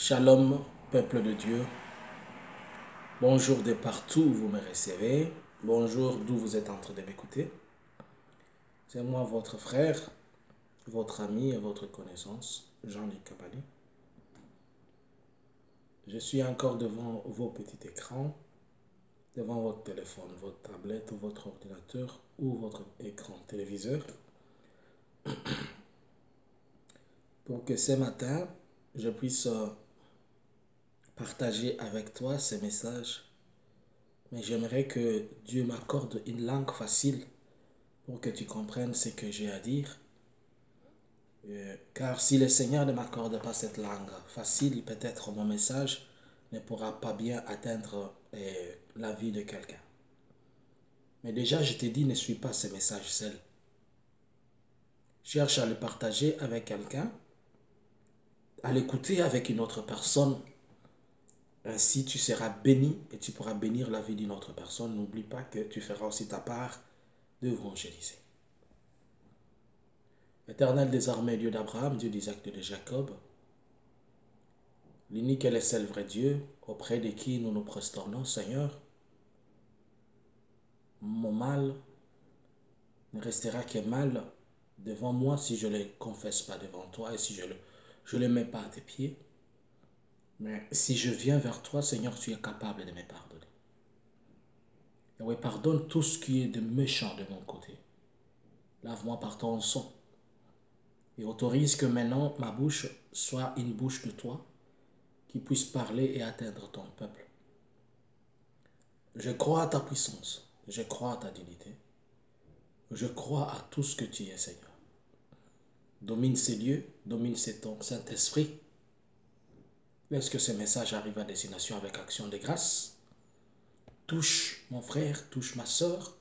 Shalom, peuple de Dieu. Bonjour de partout où vous me recevez. Bonjour d'où vous êtes en train de m'écouter. C'est moi, votre frère, votre ami et votre connaissance, Jean-Luc Kabali. Je suis encore devant vos petits écrans, devant votre téléphone, votre tablette ou votre ordinateur ou votre écran téléviseur, pour que ce matin, je puisse partager avec toi ces messages. Mais j'aimerais que Dieu m'accorde une langue facile pour que tu comprennes ce que j'ai à dire. Car si le Seigneur ne m'accorde pas cette langue facile, peut-être mon message ne pourra pas bien atteindre la vie de quelqu'un. Mais déjà, je t'ai dit, ne suis pas ce message seul. Cherche à le partager avec quelqu'un, à l'écouter avec une autre personne. Ainsi, tu seras béni et tu pourras bénir la vie d'une autre personne. N'oublie pas que tu feras aussi ta part d'évangéliser. Éternel des armées, Dieu d'Abraham, Dieu d'Isaac, Dieu de Jacob, l'unique et le seul vrai Dieu, auprès de qui nous nous prosternons, Seigneur, mon mal ne restera que mal devant moi si je ne le confesse pas devant toi et si je le mets pas à tes pieds. Mais si je viens vers toi, Seigneur, tu es capable de me pardonner. Et oui, pardonne tout ce qui est de méchant de mon côté. Lave-moi par ton sang. Et autorise que maintenant ma bouche soit une bouche de toi qui puisse parler et atteindre ton peuple. Je crois à ta puissance, je crois à ta dignité, je crois à tout ce que tu es, Seigneur. Domine ces lieux, domine ton Saint-Esprit. Laisse que ce message arrive à destination avec action de grâce. Touche mon frère, touche ma soeur,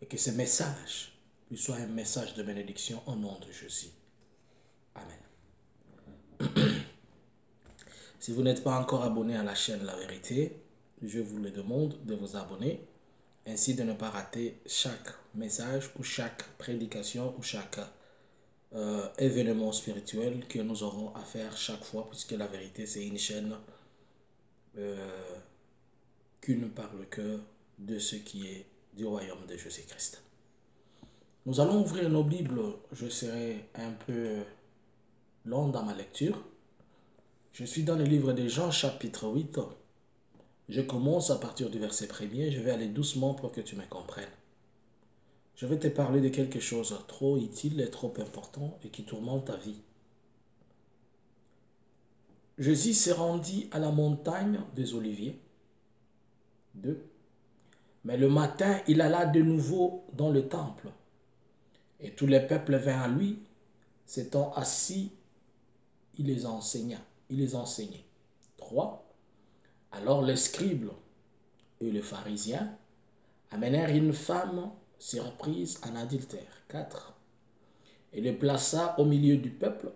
et que ce message lui soit un message de bénédiction au nom de Jésus. Amen. Si vous n'êtes pas encore abonné à la chaîne La Vérité, je vous le demande de vous abonner, ainsi de ne pas rater chaque message ou chaque prédication ou chaque événement spirituel que nous aurons à faire chaque fois, puisque La Vérité, c'est une chaîne qui ne parle que de ce qui est du royaume de Jésus-Christ. Nous allons ouvrir nos Bibles. Je serai un peu long dans ma lecture. Je suis dans le livre de Jean, chapitre 8. Je commence à partir du verset 1er. Je vais aller doucement pour que tu me comprennes. Je vais te parler de quelque chose trop utile et trop important et qui tourmente ta vie. Jésus s'est rendu à la montagne des Oliviers. 2. Mais le matin, il alla de nouveau dans le temple. Et tout le peuple vint à lui. S'étant assis, il les enseigna. 3. Alors les scribes et les pharisiens amenèrent une femme surprise en adultère. 4. Et le plaça au milieu du peuple.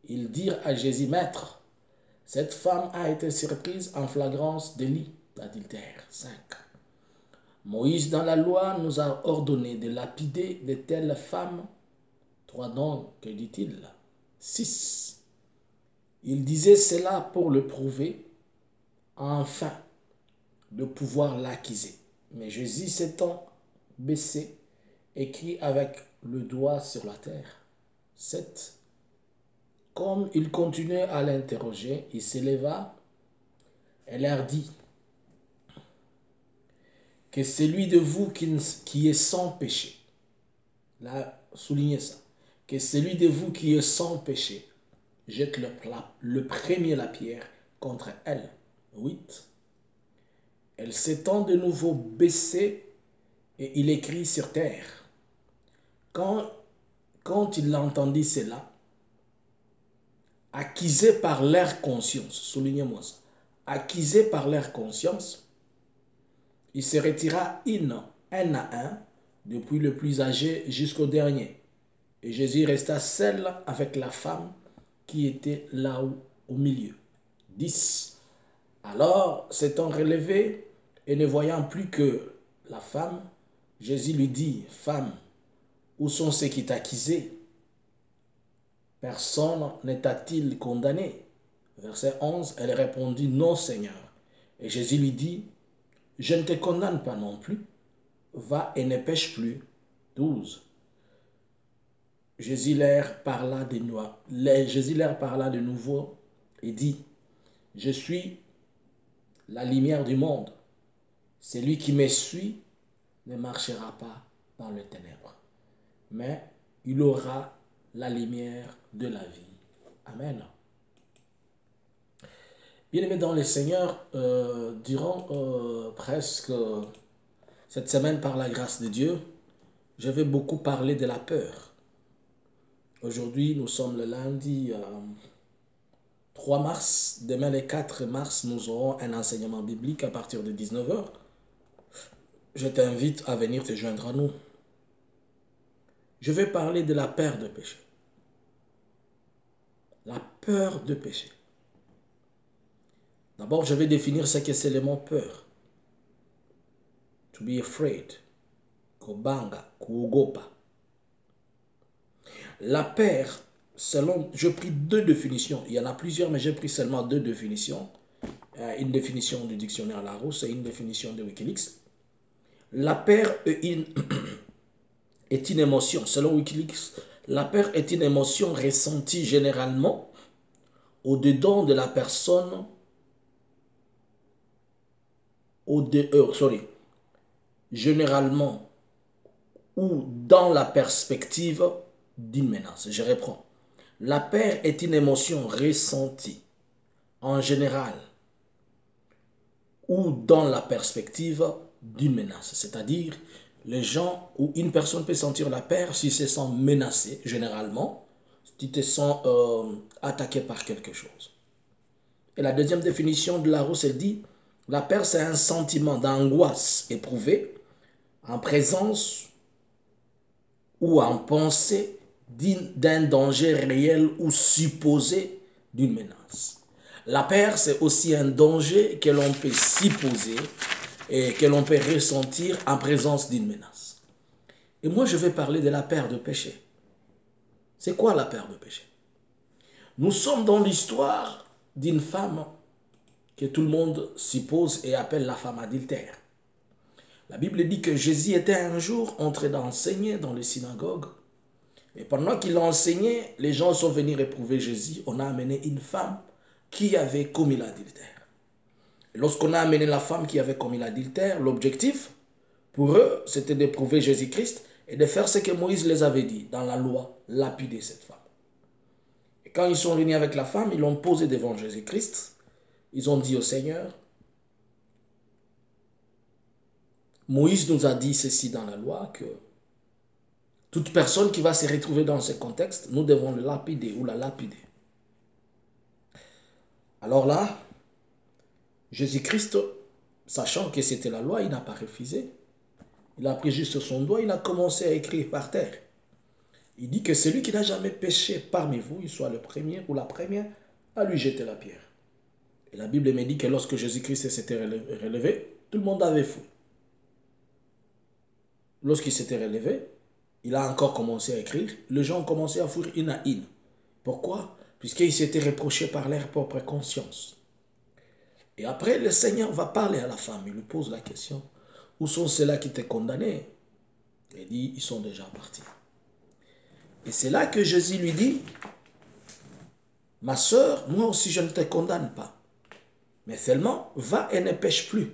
Ils dirent à Jésus, Maître, cette femme a été surprise en flagrance délit d'adultère. 5. Moïse dans la loi nous a ordonné de lapider de telles femmes. 3 donc, que dit-il? 6. Il disait cela pour le prouver, afin de pouvoir l'accuser. Mais Jésus s'étant baissé, écrit avec le doigt sur la terre. 7. Comme il continuait à l'interroger, il s'éleva et leur dit, que celui de vous qui est sans péché, là, soulignez ça, que celui de vous qui est sans péché, jette le premier la pierre contre elle. 8. Elle s'étend de nouveau baissée et il écrit sur terre. Quand il entendit cela, accusé par leur conscience, soulignez-moi ça, accusé par leur conscience, il se retira un à un, depuis le plus âgé jusqu'au dernier. Et Jésus resta seul avec la femme qui était là au milieu. 10. Alors, s'étant relevé et ne voyant plus que la femme, Jésus lui dit, Femme, où sont ceux qui t'accusaient? Personne ne t'a-t-il condamné? Verset 11, elle répondit, non Seigneur. Et Jésus lui dit, je ne te condamne pas non plus, va et ne pêche plus. 12. Jésus leur parla de nouveau et dit, je suis la lumière du monde. Celui qui me suit ne marchera pas dans les ténèbres, mais il aura la lumière de la vie. Amen. Bien-aimés dans le Seigneur, durant presque cette semaine, par la grâce de Dieu, je vais beaucoup parler de la peur. Aujourd'hui, nous sommes le lundi 3 mars. Demain, le 4 mars, nous aurons un enseignement biblique à partir de 19 h. Je t'invite à venir te joindre à nous. Je vais parler de la peur de péché. La peur de péché. D'abord, je vais définir ce que c'est le mot peur. To be afraid. Kobanga, kuogopa. La peur, selon, je pris 2 définitions. Il y en a plusieurs, mais j'ai pris seulement 2 définitions. Une définition du dictionnaire Larousse et une définition de Wikileaks. La peur est une émotion. Selon Wikileaks, la peur est une émotion ressentie généralement au-dedans de la personne, généralement ou dans la perspective d'une menace. Je reprends. La peur est une émotion ressentie en général ou dans la perspective d'une menace. C'est-à-dire, les gens ou une personne peut sentir la peur s'il se sent menacé, généralement, si tu te sens attaqué par quelque chose. Et la deuxième définition de Larousse, elle dit, la peur, c'est un sentiment d'angoisse éprouvé en présence ou en pensée d'un danger réel ou supposé d'une menace. La peur, c'est aussi un danger que l'on peut supposer et que l'on peut ressentir en présence d'une menace. Et moi, je vais parler de la peur de péché. C'est quoi la peur de péché? Nous sommes dans l'histoire d'une femme que tout le monde suppose et appelle la femme adultère. La Bible dit que Jésus était un jour entré d'enseigner dans les synagogues. Et pendant qu'il enseignait, les gens sont venus éprouver Jésus. On a amené une femme qui avait commis l'adultère. Lorsqu'on a amené la femme qui avait commis l'adultère, l'objectif pour eux, c'était d'éprouver Jésus-Christ et de faire ce que Moïse les avait dit dans la loi, lapider cette femme. Et quand ils sont venus avec la femme, ils l'ont posée devant Jésus-Christ. Ils ont dit au Seigneur, Moïse nous a dit ceci dans la loi, que toute personne qui va se retrouver dans ce contexte, nous devons le lapider ou la lapider. Alors là, Jésus-Christ, sachant que c'était la loi, il n'a pas refusé. Il a pris juste son doigt, il a commencé à écrire par terre. Il dit que celui qui n'a jamais péché parmi vous, il soit le premier ou la première à lui jeter la pierre. Et la Bible me dit que lorsque Jésus-Christ s'était relevé, tout le monde avait fou. Lorsqu'il s'était relevé, il a encore commencé à écrire. Les gens ont commencé à fuir une à une. Pourquoi? Puisqu'ils s'étaient reprochés par leur propre conscience. Et après, le Seigneur va parler à la femme. Il lui pose la question. Où sont ceux-là qui t'ont condamné? Il dit, ils sont déjà partis. Et c'est là que Jésus lui dit, ma sœur, moi aussi je ne te condamne pas. Mais seulement, va et ne pêche plus.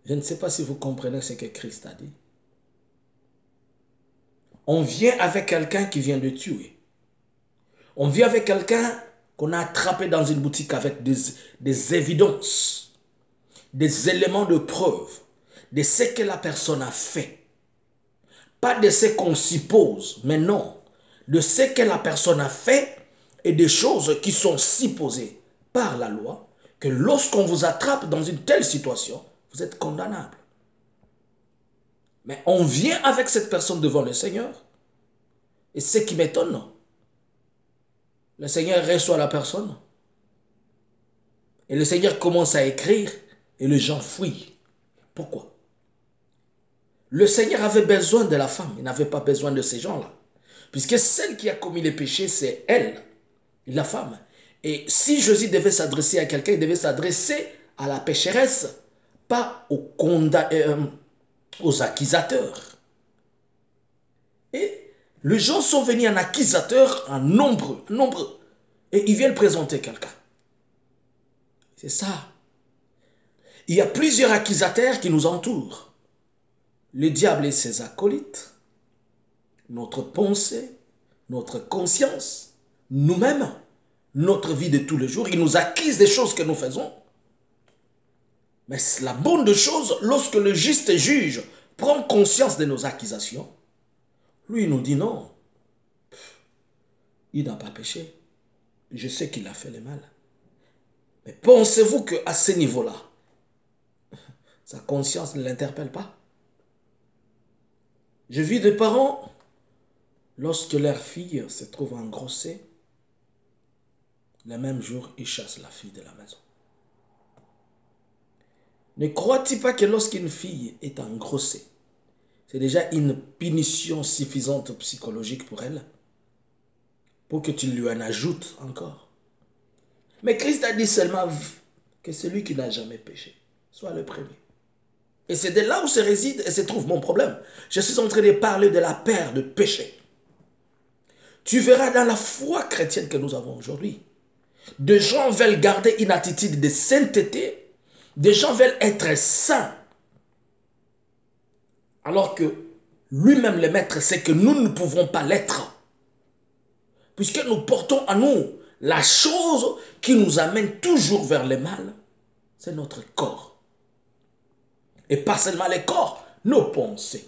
Je ne sais pas si vous comprenez ce que Christ a dit. On vient avec quelqu'un qui vient de tuer. On vient avec quelqu'un qu'on a attrapé dans une boutique avec des évidences, des éléments de preuve de ce que la personne a fait. Pas de ce qu'on suppose, mais non, de ce que la personne a fait et des choses qui sont supposées par la loi, que lorsqu'on vous attrape dans une telle situation, vous êtes condamnable. Mais on vient avec cette personne devant le Seigneur. Et ce qui m'étonne, le Seigneur reçoit la personne. Et le Seigneur commence à écrire et les gens fuient. Pourquoi? Le Seigneur avait besoin de la femme. Il n'avait pas besoin de ces gens-là. Puisque celle qui a commis les péchés, c'est elle, la femme. Et si Jésus devait s'adresser à quelqu'un, il devait s'adresser à la pécheresse, pas aux accusateurs. Et les gens sont venus en accusateurs en nombreux, nombreux. Et ils viennent présenter quelqu'un. C'est ça. Il y a plusieurs accusateurs qui nous entourent. Le diable et ses acolytes, notre pensée, notre conscience, nous-mêmes, notre vie de tous les jours. Ils nous accusent des choses que nous faisons. Mais la bonne chose, lorsque le juste juge prend conscience de nos accusations, lui il nous dit non, il n'a pas péché. Je sais qu'il a fait le mal. Mais pensez-vous qu'à ce niveau-là, sa conscience ne l'interpelle pas? Je vis des parents, lorsque leur fille se trouve engrossée, le même jour, ils chassent la fille de la maison. Ne crois-tu pas que lorsqu'une fille est engrossée, c'est déjà une punition suffisante psychologique pour elle, pour que tu lui en ajoutes encore? Mais Christ a dit seulement que celui qui n'a jamais péché soit le premier. Et c'est de là où se réside et se trouve mon problème. Je suis en train de parler de la peur de péché. Tu verras dans la foi chrétienne que nous avons aujourd'hui, des gens veulent garder une attitude de sainteté, des gens veulent être saints, alors que lui-même le maître sait que nous ne pouvons pas l'être, puisque nous portons en nous la chose qui nous amène toujours vers le mal, c'est notre corps. Et pas seulement le corps, nos pensées.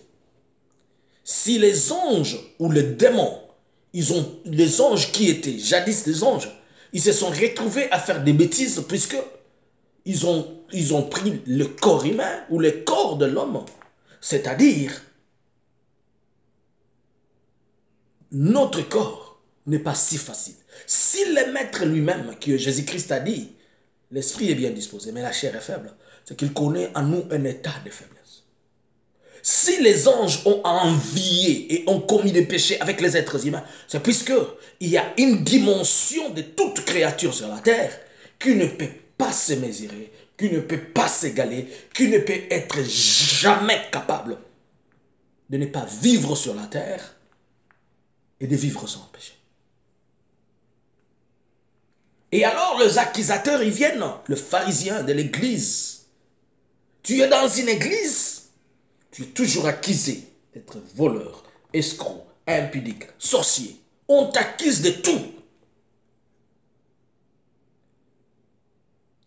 Si les anges ou les démons, les anges qui étaient jadis des anges, ils se sont retrouvés à faire des bêtises puisque ils ont pris le corps humain ou le corps de l'homme. C'est-à-dire, notre corps n'est pas si facile. Si le maître lui-même, que Jésus-Christ a dit, l'esprit est bien disposé, mais la chair est faible, c'est qu'il connaît en nous un état de faiblesse. Si les anges ont envié et ont commis des péchés avec les êtres humains, c'est puisqu'il y a une dimension de toute créature sur la terre qui ne peut pas se mesurer, qui ne peut pas s'égaler, qui ne peut être jamais capable de ne pas vivre sur la terre et de vivre sans péché. Et alors les accusateurs, ils viennent, le pharisien de l'église. Tu es dans une église, tu es toujours accusé d'être voleur, escroc, impudique, sorcier. On t'accuse de tout.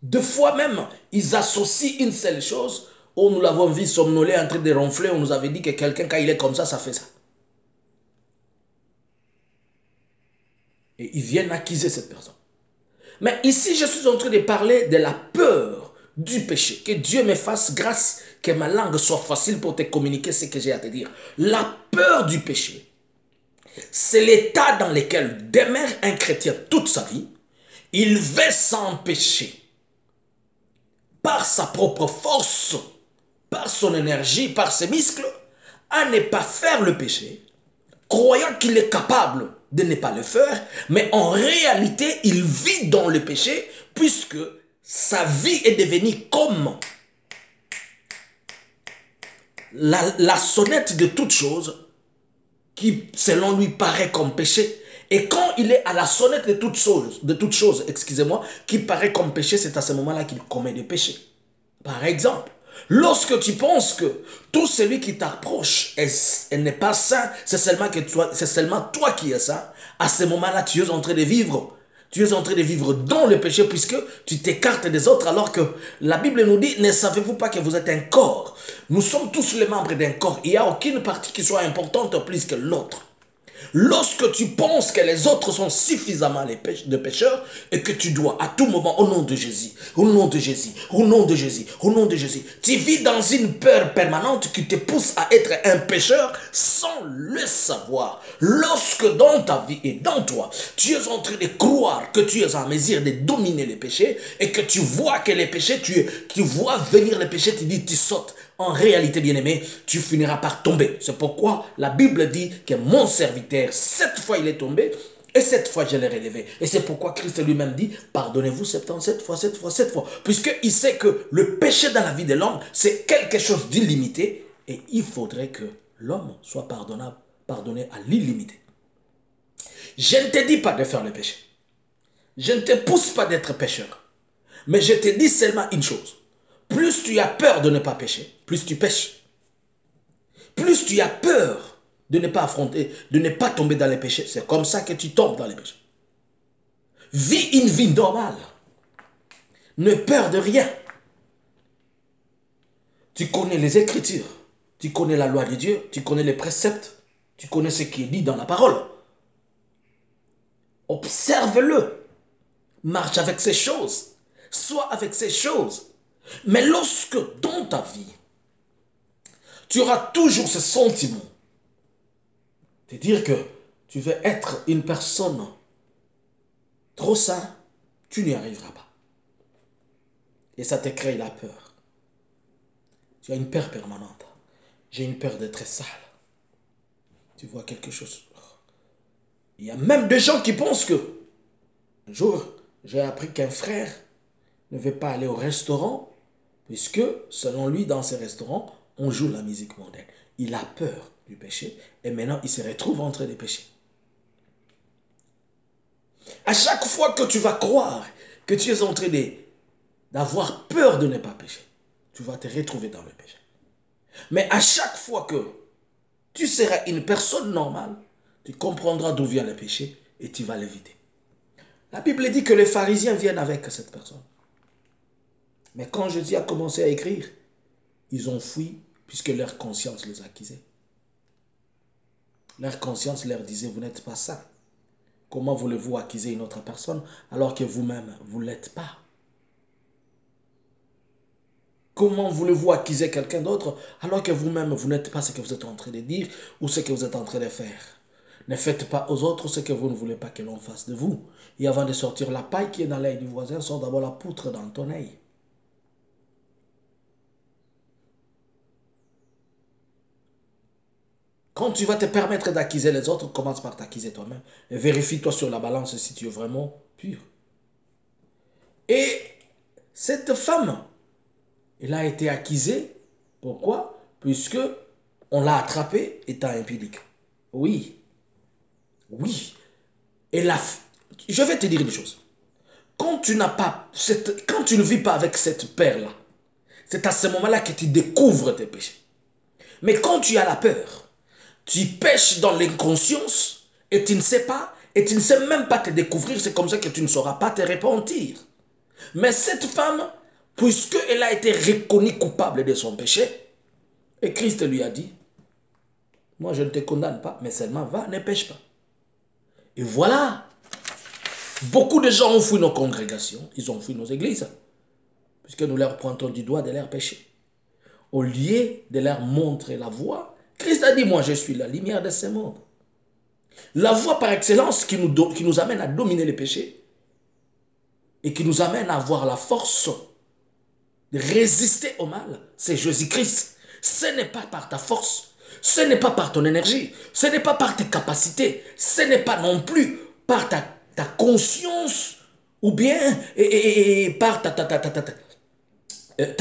Deux fois même, ils associent une seule chose. Oh, nous l'avons vu somnoler en train de ronfler. On nous avait dit que quelqu'un, quand il est comme ça fait ça. Et ils viennent accuser cette personne. Mais ici, je suis en train de parler de la peur du péché. Que Dieu me fasse grâce, que ma langue soit facile pour te communiquer ce que j'ai à te dire. La peur du péché, c'est l'état dans lequel demeure un chrétien toute sa vie. Il veut s'empêcher par sa propre force, par son énergie, par ses muscles, à ne pas faire le péché, croyant qu'il est capable de ne pas le faire, mais en réalité, il vit dans le péché, puisque sa vie est devenue comme la sonnette de toute chose, qui, selon lui, paraît comme péché. Et quand il est à la sonnette de toute chose, excusez-moi, qui paraît comme péché, c'est à ce moment-là qu'il commet des péchés. Par exemple, lorsque tu penses que tout celui qui t'approche n'est pas saint, c'est seulement toi qui es saint, à ce moment-là, tu es en train de vivre. Tu es en train de vivre dans le péché puisque tu t'écartes des autres alors que la Bible nous dit, ne savez-vous pas que vous êtes un corps? Nous sommes tous les membres d'un corps. Il n'y a aucune partie qui soit importante plus que l'autre. Lorsque tu penses que les autres sont suffisamment de pécheurs et que tu dois à tout moment, au nom de Jésus, au nom de Jésus, au nom de Jésus, au nom de Jésus, tu vis dans une peur permanente qui te pousse à être un pécheur sans le savoir. Lorsque dans ta vie et dans toi, tu es en train de croire que tu es en mesure de dominer les péchés et que tu vois que les péchés, tu vois venir les péchés, tu dis, tu sautes. en réalité, bien-aimé, tu finiras par tomber. C'est pourquoi la Bible dit que mon serviteur, 7 fois il est tombé, et 7 fois je l'ai relevé. Et c'est pourquoi Christ lui-même dit, pardonnez-vous 77 fois, 7 fois, 7 fois. Puisqu'il sait que le péché dans la vie de l'homme, c'est quelque chose d'illimité, et il faudrait que l'homme soit pardonné à l'illimité. Je ne te dis pas de faire le péché. Je ne te pousse pas d'être pécheur. Mais je te dis seulement une chose. Plus tu as peur de ne pas pécher, plus tu pêches. Plus tu as peur de ne pas affronter, de ne pas tomber dans les péchés, c'est comme ça que tu tombes dans les péchés. Vis une vie normale. Ne peur de rien. Tu connais les Écritures. Tu connais la loi de Dieu. Tu connais les préceptes. Tu connais ce qui est dit dans la parole. Observe-le. Marche avec ces choses. Sois avec ces choses. Mais lorsque dans ta vie, tu auras toujours ce sentiment de dire que tu veux être une personne trop sainte, tu n'y arriveras pas. Et ça te crée la peur. Tu as une peur permanente. J'ai une peur d'être sale. Tu vois quelque chose. Il y a même des gens qui pensent que un jour, j'ai appris qu'un frère ne veut pas aller au restaurant puisque, selon lui, dans ces restaurants, on joue la musique mondaine. Il a peur du péché et maintenant, il se retrouve en train de pécher. À chaque fois que tu vas croire que tu es en train d'avoir peur de ne pas pécher, tu vas te retrouver dans le péché. Mais à chaque fois que tu seras une personne normale, tu comprendras d'où vient le péché et tu vas l'éviter. La Bible dit que les pharisiens viennent avec cette personne. Mais quand Jésus a commencé à écrire, ils ont fui puisque leur conscience les accusait. Leur conscience leur disait, vous n'êtes pas saint. Comment voulez-vous accuser une autre personne alors que vous-même, vous ne l'êtes pas? Comment voulez-vous accuser quelqu'un d'autre alors que vous-même, vous n'êtes pas ce que vous êtes en train de dire ou ce que vous êtes en train de faire? Ne faites pas aux autres ce que vous ne voulez pas que l'on fasse de vous. Et avant de sortir la paille qui est dans l'œil du voisin, sort d'abord la poutre dans ton œil. Quand tu vas te permettre d'accuser les autres, commence par t'accuser toi-même. Et vérifie-toi sur la balance si tu es vraiment pur. Et cette femme, elle a été accusée. Pourquoi? Puisque on l'a attrapée étant impudique. Oui. Oui. Et je vais te dire une chose. Quand tu ne vis pas avec cette peur-là, c'est à ce moment-là que tu découvres tes péchés. Mais quand tu as la peur, tu pêches dans l'inconscience et tu ne sais pas, et tu ne sais même pas te découvrir, c'est comme ça que tu ne sauras pas te repentir. Mais cette femme, puisqu'elle a été reconnue coupable de son péché, et Christ lui a dit, moi je ne te condamne pas, mais seulement va, ne pêche pas. Et voilà, beaucoup de gens ont fui nos congrégations, ils ont fui nos églises, puisque nous leur pointons du doigt de leur péché. Au lieu de leur montrer la voie, Christ a dit, moi je suis la lumière de ce monde. La voie par excellence qui nous amène à dominer les péchés et qui nous amène à avoir la force de résister au mal, c'est Jésus-Christ. Ce n'est pas par ta force, ce n'est pas par ton énergie, ce n'est pas par tes capacités, ce n'est pas non plus par ta conscience ou bien par ta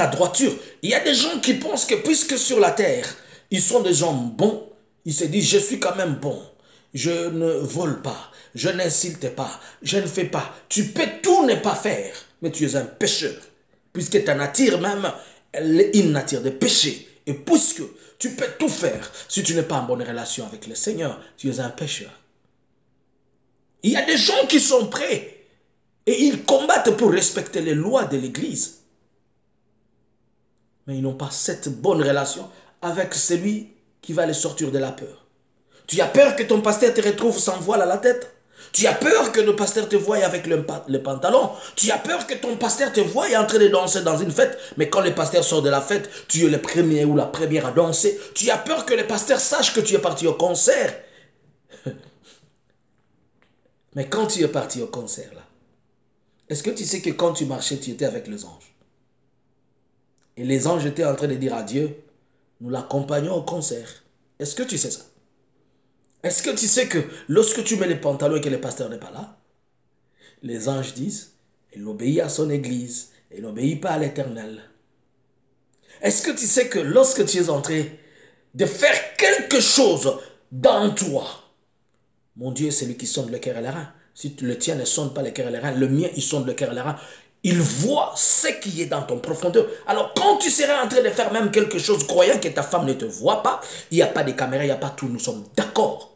droiture. Il y a des gens qui pensent que puisque sur la terre, ils sont des gens bons, ils se disent, je suis quand même bon. Je ne vole pas, je n'insulte pas, je ne fais pas. Tu peux tout ne pas faire, mais tu es un pécheur. Puisque ta nature même, elle est une nature de péché. Et puisque tu peux tout faire, si tu n'es pas en bonne relation avec le Seigneur, tu es un pécheur. Il y a des gens qui sont prêts et ils combattent pour respecter les lois de l'Église. Mais ils n'ont pas cette bonne relation avec celui qui va les sortir de la peur. Tu as peur que ton pasteur te retrouve sans voile à la tête? Tu as peur que le pasteur te voie avec le pantalon? Tu as peur que ton pasteur te voie en train de danser dans une fête? Mais quand le pasteur sort de la fête, tu es le premier ou la première à danser. Tu as peur que le pasteur sache que tu es parti au concert? Mais quand tu es parti au concert, là, est-ce que tu sais que quand tu marchais, tu étais avec les anges? Et les anges étaient en train de dire à Dieu, nous l'accompagnons au concert. Est-ce que tu sais ça? Est-ce que tu sais que lorsque tu mets les pantalons et que le pasteur n'est pas là, les anges disent, il obéit à son église, il n'obéit pas à l'Éternel. Est-ce que tu sais que lorsque tu es en train de faire quelque chose dans toi, mon Dieu, c'est lui qui sonde le cœur et les reins. Si le tien ne sonde pas le cœur et les reins, le mien, il sonde le cœur et les reins. Il voit ce qui est dans ton profondeur. Alors, quand tu seras en train de faire même quelque chose, croyant que ta femme ne te voit pas, il n'y a pas de caméra, il n'y a pas tout, nous sommes d'accord.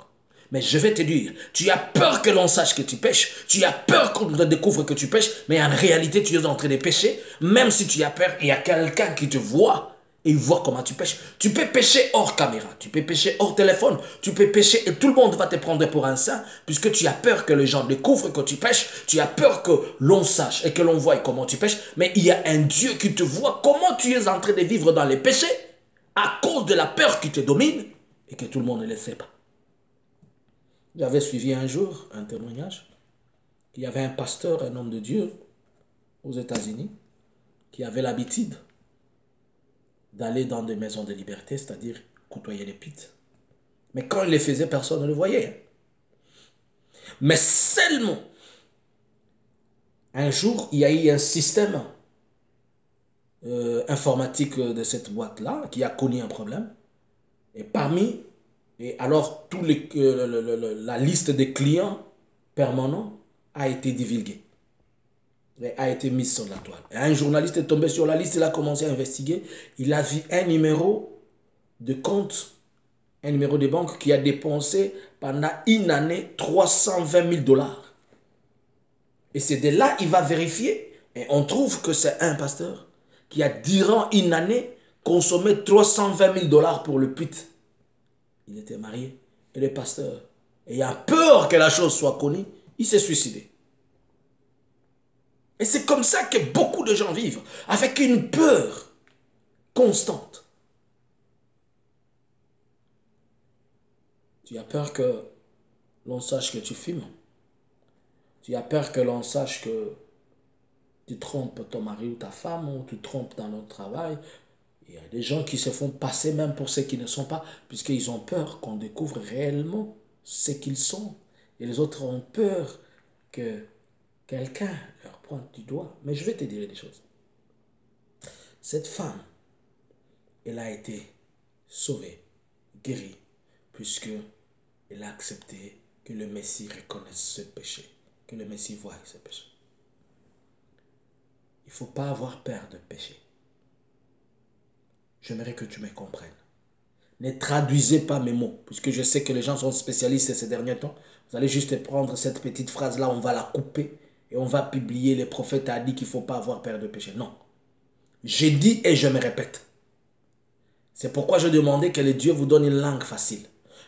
Mais je vais te dire, tu as peur que l'on sache que tu pêches, tu as peur qu'on te découvre que tu pêches, mais en réalité, tu es en train de pêcher. Même si tu as peur, il y a quelqu'un qui te voit et il voit comment tu pêches. Tu peux pêcher hors caméra, tu peux pêcher hors téléphone, tu peux pêcher et tout le monde va te prendre pour un saint, puisque tu as peur que les gens découvrent que tu pêches, tu as peur que l'on sache et que l'on voie comment tu pêches, mais il y a un Dieu qui te voit comment tu es en train de vivre dans les péchés à cause de la peur qui te domine et que tout le monde ne le sait pas. J'avais suivi un jour un témoignage. Il y avait un pasteur, un homme de Dieu aux États-Unis qui avait l'habitude d'aller dans des maisons de liberté, c'est-à-dire côtoyer les pits. Mais quand il les faisait, personne ne le voyait. Mais seulement, un jour, il y a eu un système informatique de cette boîte-là qui a connu un problème. Et alors, la liste des clients permanents a été divulguée. Et a été mise sur la toile. Et un journaliste est tombé sur la liste, il a commencé à investiguer. Il a vu un numéro de compte, un numéro de banque qui a dépensé pendant une année 320 000 dollars. Et c'est de là il va vérifier. Et on trouve que c'est un pasteur qui a durant une année consommé 320 000 dollars pour le pute. Il était marié. Et le pasteur, ayant peur que la chose soit connue, il s'est suicidé. Et c'est comme ça que beaucoup de gens vivent, avec une peur constante. Tu as peur que l'on sache que tu fumes. Tu as peur que l'on sache que tu trompes ton mari ou ta femme, ou tu trompes dans notre travail. Il y a des gens qui se font passer même pour ceux qui ne sont pas, puisqu'ils ont peur qu'on découvre réellement ce qu'ils sont. Et les autres ont peur que quelqu'un leur pointe du doigt. Mais je vais te dire des choses. Cette femme, elle a été sauvée, guérie, puisque elle a accepté que le Messie reconnaisse ce péché, que le Messie voie ce péché. Il ne faut pas avoir peur de pécher. J'aimerais que tu me comprennes. Ne traduisez pas mes mots, puisque je sais que les gens sont spécialistes ces derniers temps. Vous allez juste prendre cette petite phrase-là, on va la couper et on va publier. Le prophète a dit qu'il ne faut pas avoir peur de péché. Non. J'ai dit et je me répète. C'est pourquoi je demandais que le Dieu vous donne une langue facile.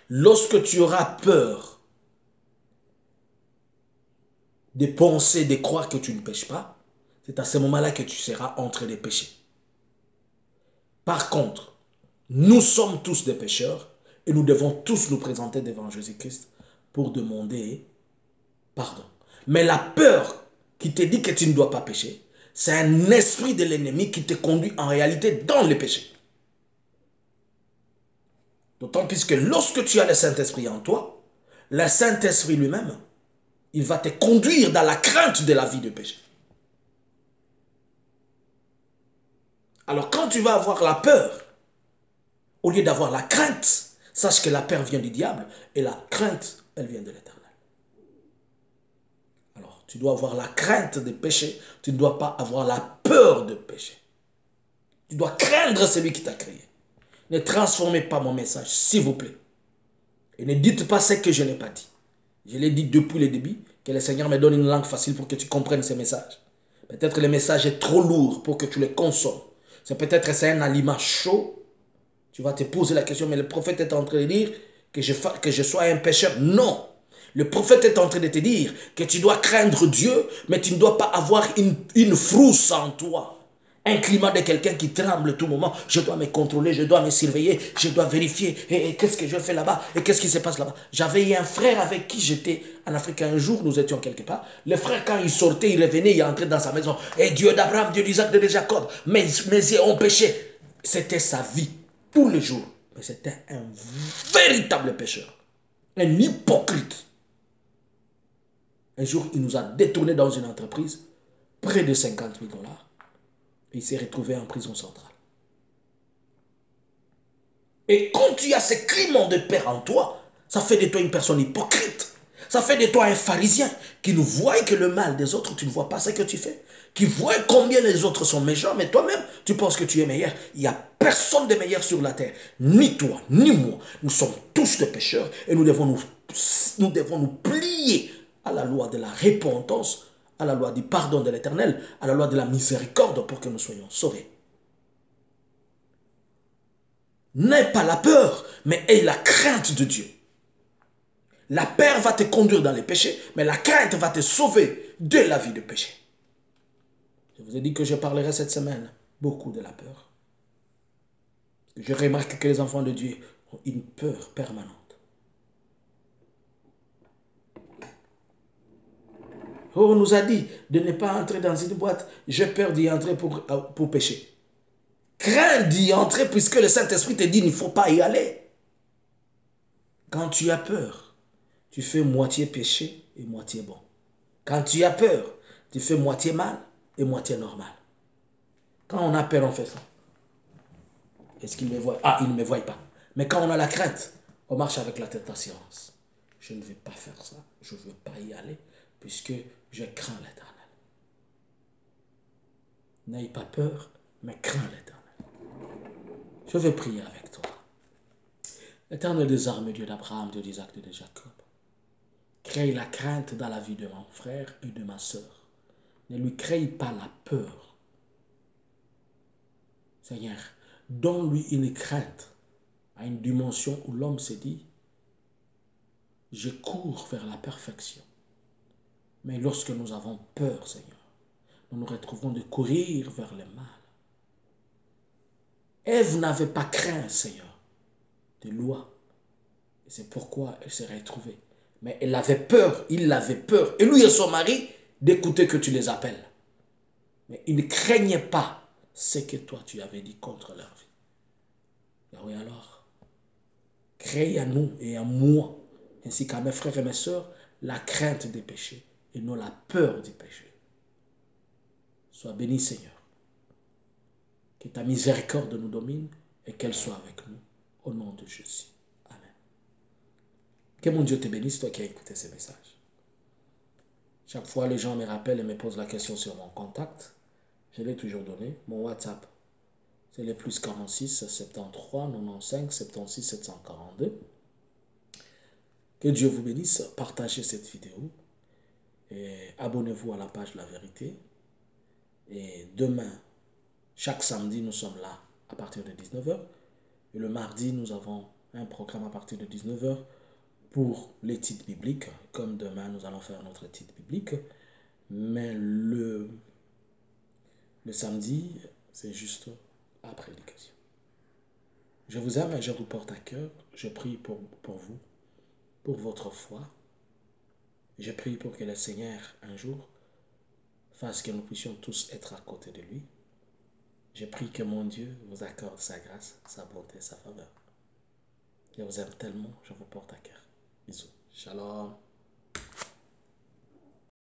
Lorsque tu auras peur de penser, de croire que tu ne pêches pas, c'est à ce moment-là que tu seras en train de pécher. Par contre, nous sommes tous des pécheurs et nous devons tous nous présenter devant Jésus-Christ pour demander pardon. Mais la peur qui te dit que tu ne dois pas pécher, c'est un esprit de l'ennemi qui te conduit en réalité dans le péché. D'autant plus que lorsque tu as le Saint-Esprit en toi, le Saint-Esprit lui-même, il va te conduire dans la crainte de la vie de péché. Alors quand tu vas avoir la peur, au lieu d'avoir la crainte, sache que la peur vient du diable et la crainte, elle vient de l'Éternel. Alors tu dois avoir la crainte de pécher, tu ne dois pas avoir la peur de pécher. Tu dois craindre celui qui t'a créé. Ne transformez pas mon message, s'il vous plaît. Et ne dites pas ce que je n'ai pas dit. Je l'ai dit depuis le début, que le Seigneur me donne une langue facile pour que tu comprennes ces messages. Peut-être que le message est trop lourd pour que tu le consommes. C'est peut-être c'est un aliment chaud. Tu vas te poser la question, mais le prophète est en train de dire que je sois un pécheur. Non. Le prophète est en train de te dire que tu dois craindre Dieu, mais tu ne dois pas avoir une frousse en toi. Un climat de quelqu'un qui tremble tout moment. Je dois me contrôler, je dois me surveiller, je dois vérifier. Et qu'est-ce que je fais là-bas? Et qu'est-ce qui se passe là-bas? J'avais eu un frère avec qui j'étais en Afrique un jour, nous étions quelque part. Le frère, quand il sortait, il revenait, il entrait dans sa maison. Et Dieu d'Abraham, Dieu d'Isaac, Dieu de Jacob, mes yeux ont péché. C'était sa vie. tous les jours. Mais c'était un véritable pécheur. Un hypocrite. Un jour, il nous a détourné dans une entreprise près de 50 000 dollars. Et il s'est retrouvé en prison centrale. Et quand tu as ces crimes de père en toi, ça fait de toi une personne hypocrite. Ça fait de toi un pharisien qui ne voit que le mal des autres, tu ne vois pas ce que tu fais. Qui voit combien les autres sont méchants, mais toi-même, tu penses que tu es meilleur. Il n'y a personne de meilleur sur la terre. Ni toi, ni moi. Nous sommes tous des pécheurs et nous devons nous plier à la loi de la repentance, à la loi du pardon de l'Éternel, à la loi de la miséricorde pour que nous soyons sauvés. N'aie pas la peur, mais aie la crainte de Dieu. La peur va te conduire dans les péchés, mais la crainte va te sauver de la vie de péché. Je vous ai dit que je parlerai cette semaine beaucoup de la peur. Je remarque que les enfants de Dieu ont une peur permanente. Oh, on nous a dit de ne pas entrer dans une boîte. J'ai peur d'y entrer pour pécher. Crains d'y entrer puisque le Saint-Esprit te dit qu'il ne faut pas y aller. Quand tu as peur, tu fais moitié péché et moitié bon. Quand tu as peur, tu fais moitié mal et moitié normal. Quand on a peur, on fait ça. Est-ce qu'il me voit? Ah, il ne me voit pas. Mais quand on a la crainte, on marche avec la tête d'assurance. Je ne vais pas faire ça. Je ne veux pas y aller puisque je crains l'Éternel. N'aie pas peur, mais crains l'Éternel. Je vais prier avec toi. L'Éternel des armées, Dieu d'Abraham, Dieu d'Isaac, Dieu de Jacob. Crée la crainte dans la vie de mon frère et de ma soeur. Ne lui crée pas la peur. Seigneur, donne-lui une crainte à une dimension où l'homme se dit, je cours vers la perfection. Mais lorsque nous avons peur, Seigneur, nous nous retrouvons de courir vers le mal. Ève n'avait pas craint, Seigneur, de loi. Et c'est pourquoi elle s'est retrouvée. Mais elle avait peur, il avait peur. Et lui et son mari, d'écouter que tu les appelles. Mais ils ne craignaient pas ce que toi tu avais dit contre leur vie. Yahweh alors, crée à nous et à moi, ainsi qu'à mes frères et mes sœurs, la crainte des péchés et non la peur du péché. Sois béni, Seigneur. Que ta miséricorde nous domine et qu'elle soit avec nous. Au nom de Jésus. Amen. Que mon Dieu te bénisse, toi qui as écouté ces messages. Chaque fois, les gens me rappellent et me posent la question sur mon contact. Je l'ai toujours donné. Mon WhatsApp, c'est le plus 46 73 95 76 742. Que Dieu vous bénisse. Partagez cette vidéo. Et abonnez-vous à la page La Vérité. Et demain, chaque samedi, nous sommes là à partir de 19 h. Et le mardi, nous avons un programme à partir de 19 h pour l'étude biblique. Comme demain, nous allons faire notre étude biblique. Mais le samedi, c'est juste la prédication. Je vous aime et je vous porte à cœur. Je prie pour vous, pour votre foi. Je prie pour que le Seigneur, un jour, fasse que nous puissions tous être à côté de lui. Je prie que mon Dieu vous accorde sa grâce, sa bonté, sa faveur. Je vous aime tellement, je vous porte à cœur. Bisous. Shalom.